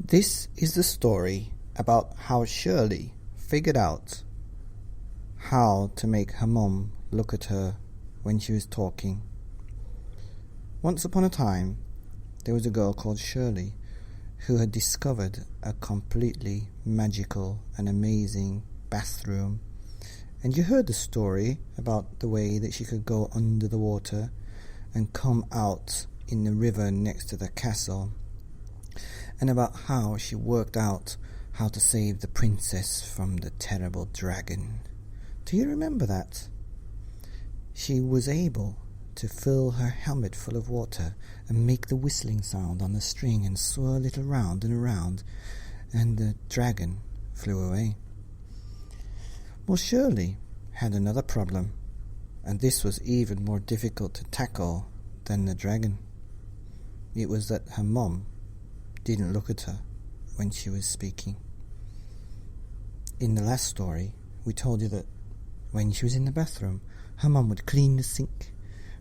This is the story about how Shirley figured out how to make her mum look at her when she was talking. Once upon a time, there was a girl called Shirley who had discovered a completely magical and amazing bathroom. And you heard the story about the way that she could go under the water and come out in the river next to the castle, and about how she worked out how to save the princess from the terrible dragon. Do you remember that? She was able to fill her helmet full of water and make the whistling sound on the string and swirl it around and around, and the dragon flew away. Well, Shirley had another problem, and this was even more difficult to tackle than the dragon. It was that her mum didn't look at her when she was speaking. In the last story, we told you that when she was in the bathroom, her mum would clean the sink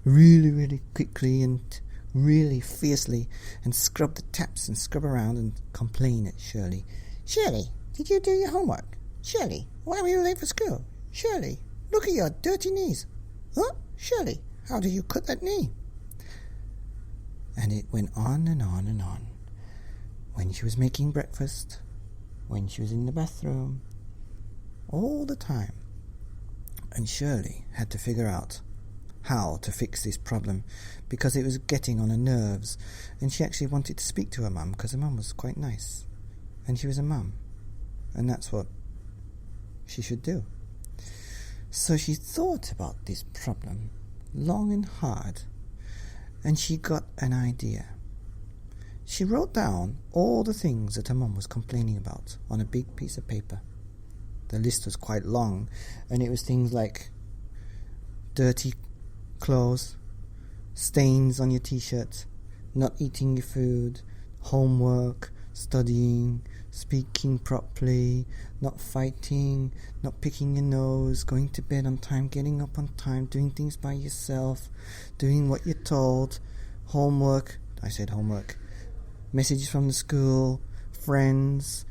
really, really quickly and really fiercely, and scrub the taps and scrub around and complain at Shirley. "Shirley, did you do your homework? Shirley, why were you late for school? Shirley, look at your dirty knees. Huh? Shirley, how did you cut that knee?" And it went on and on and on. When she was making breakfast, when she was in the bathroom, all the time. And Shirley had to figure out how to fix this problem, because it was getting on her nerves, and she actually wanted to speak to her mum, because her mum was quite nice, and she was a mum, and that's what she should do. So she thought about this problem long and hard, and she got an idea. She wrote down all the things that her mum was complaining about on a big piece of paper. The list was quite long, and it was things like dirty clothes, stains on your t-shirt, not eating your food, homework, studying, speaking properly, not fighting, not picking your nose, going to bed on time, getting up on time, doing things by yourself, doing what you're told, homework, messages from the school, friends,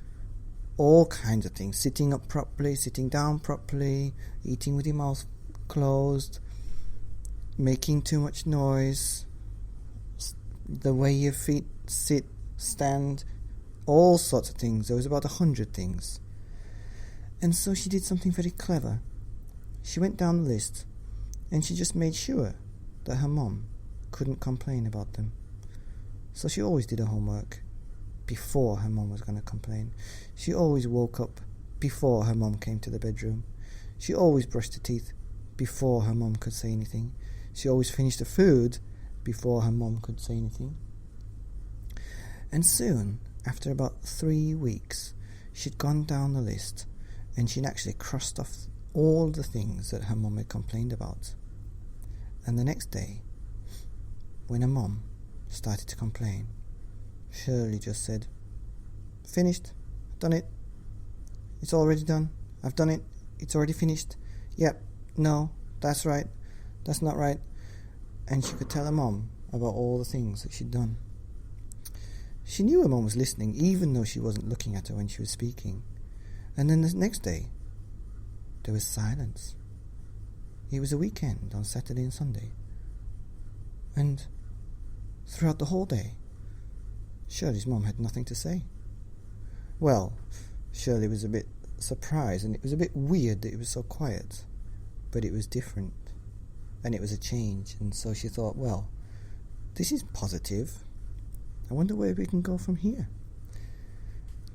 all kinds of things, sitting up properly, sitting down properly, eating with your mouth closed, making too much noise, the way your feet sit, stand, all sorts of things. There was about 100 things. And so she did something very clever. She went down the list, and she just made sure that her mum couldn't complain about them. So she always did her homework before her mum was going to complain. She always woke up before her mum came to the bedroom. She always brushed her teeth before her mum could say anything. She always finished the food before her mum could say anything. And soon, after about 3 weeks, she'd gone down the list, and she'd actually crossed off all the things that her mum had complained about. And the next day, when her mum started to complain, Shirley just said, "Finished, done it, it's already done, I've done it, it's already finished, yep, no, that's right, that's not right." And she could tell her mum about all the things that she'd done. She knew her mum was listening, even though she wasn't looking at her when she was speaking. And then the next day, there was silence. It was a weekend on Saturday and Sunday. And throughout the whole day, Shirley's mum had nothing to say. Well, Shirley was a bit surprised, and it was a bit weird that it was so quiet. But it was different, and it was a change, and so she thought, well, this is positive. I wonder where we can go from here.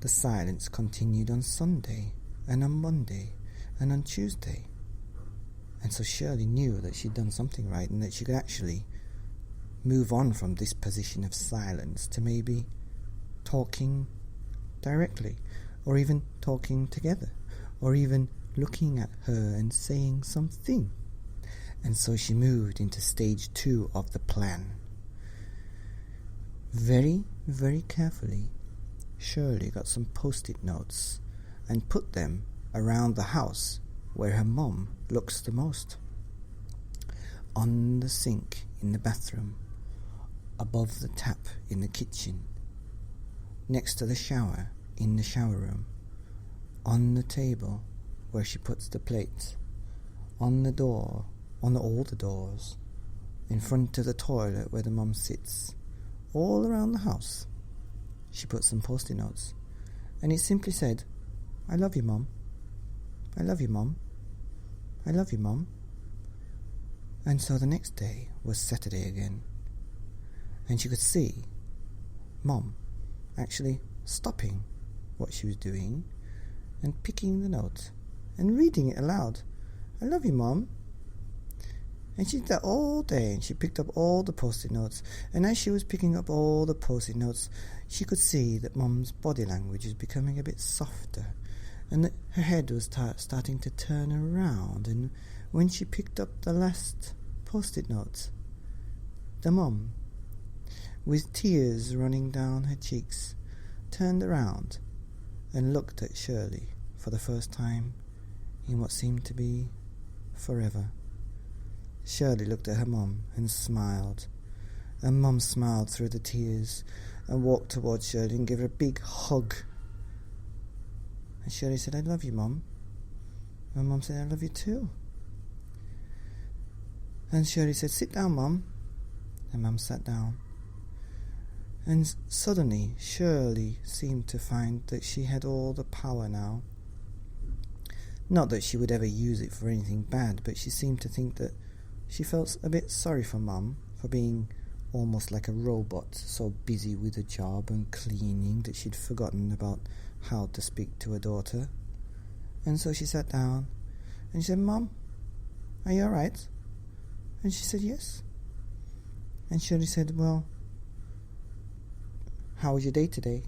The silence continued on Sunday, and on Monday, and on Tuesday. And so Shirley knew that she'd done something right, and that she could actually move on from this position of silence to maybe talking directly, or even talking together, or even looking at her and saying something. And so she moved into stage 2 of the plan. Very, very carefully, Shirley got some post-it notes and put them around the house where her mum looks the most. On the sink in the bathroom, above the tap in the kitchen, next to the shower in the shower room, on the table where she puts the plates, on the door, on all the doors, in front of the toilet where the mum sits, all around the house. She put some post-it notes, and it simply said, "I love you, Mum. I love you, Mum. I love you, Mum." And so the next day was Saturday again, and she could see Mum actually stopping what she was doing and picking the note and reading it aloud. "I love you, Mum." And she did that all day, and she picked up all the post-it notes. And as she was picking up all the post-it notes, she could see that Mum's body language was becoming a bit softer, and that her head was starting to turn around. And when she picked up the last post-it note, the Mum, with tears running down her cheeks, turned around and looked at Shirley for the first time in what seemed to be forever. Shirley looked at her mum and smiled, and Mum smiled through the tears and walked towards Shirley and gave her a big hug. And Shirley said, "I love you, Mum." And Mum said, "I love you too." And Shirley said, "Sit down, Mum." And Mum sat down. And suddenly Shirley seemed to find that she had all the power now. Not that she would ever use it for anything bad, but she seemed to think that she felt a bit sorry for Mum for being almost like a robot, so busy with the job and cleaning that she'd forgotten about how to speak to her daughter. And so she sat down and she said, "Mum, are you all right?" And she said, "Yes." And Shirley said, "Well, how was your day today?"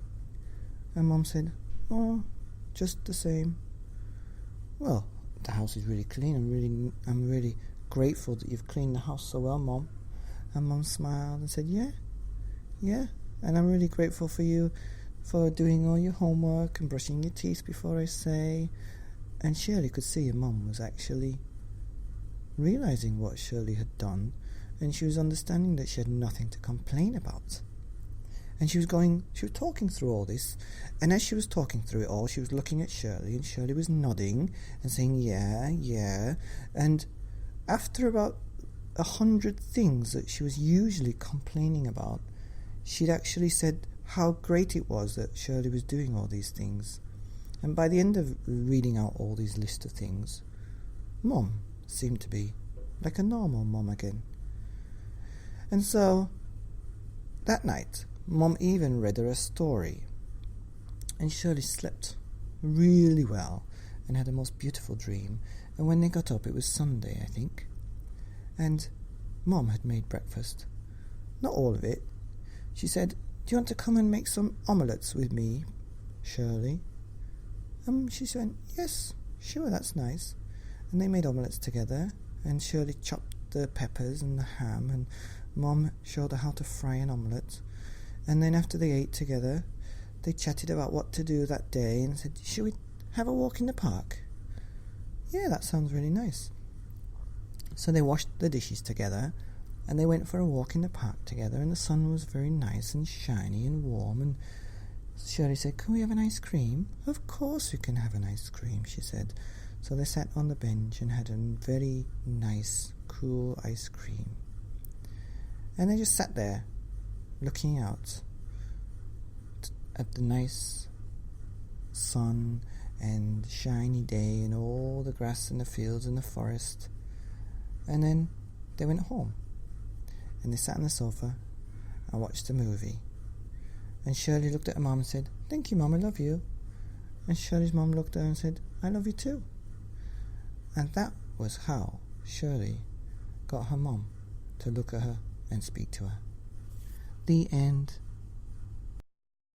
And Mum said, "Oh, just the same." "Well, the house is really clean. I'm really grateful that you've cleaned the house so well, Mum." And Mum smiled and said, yeah, and I'm really grateful for you for doing all your homework and brushing your teeth before I say." And Shirley could see her Mum was actually realizing what Shirley had done, and she was understanding that she had nothing to complain about. And she was talking through all this, and as she was talking through it all, she was looking at Shirley, and Shirley was nodding and saying, yeah, and after about 100 things that she was usually complaining about, she'd actually said how great it was that Shirley was doing all these things. And by the end of reading out all these list of things, Mum seemed to be like a normal Mum again. And so that night, Mum even read her a story, and Shirley slept really well and had the most beautiful dream. And when they got up, it was Sunday, I think, and Mum had made breakfast. Not all of it. She said, "Do you want to come and make some omelettes with me, Shirley?" She said, "Yes, sure, that's nice." And they made omelettes together, and Shirley chopped the peppers and the ham, and Mum showed her how to fry an omelette. And then after they ate together, they chatted about what to do that day and said, "Should we have a walk in the park?" "Yeah, that sounds really nice." So they washed the dishes together, and they went for a walk in the park together, and the sun was very nice and shiny and warm, and Shirley said, "Can we have an ice cream?" "Of course we can have an ice cream," she said. So they sat on the bench and had a very nice, cool ice cream. And they just sat there, looking out at the nice sun and shiny day and all the grass in the fields and the forest. And then they went home, and they sat on the sofa and watched a movie. And Shirley looked at her mum and said, "Thank you, Mum, I love you." And Shirley's mum looked at her and said, "I love you too." And that was how Shirley got her mum to look at her and speak to her. The end.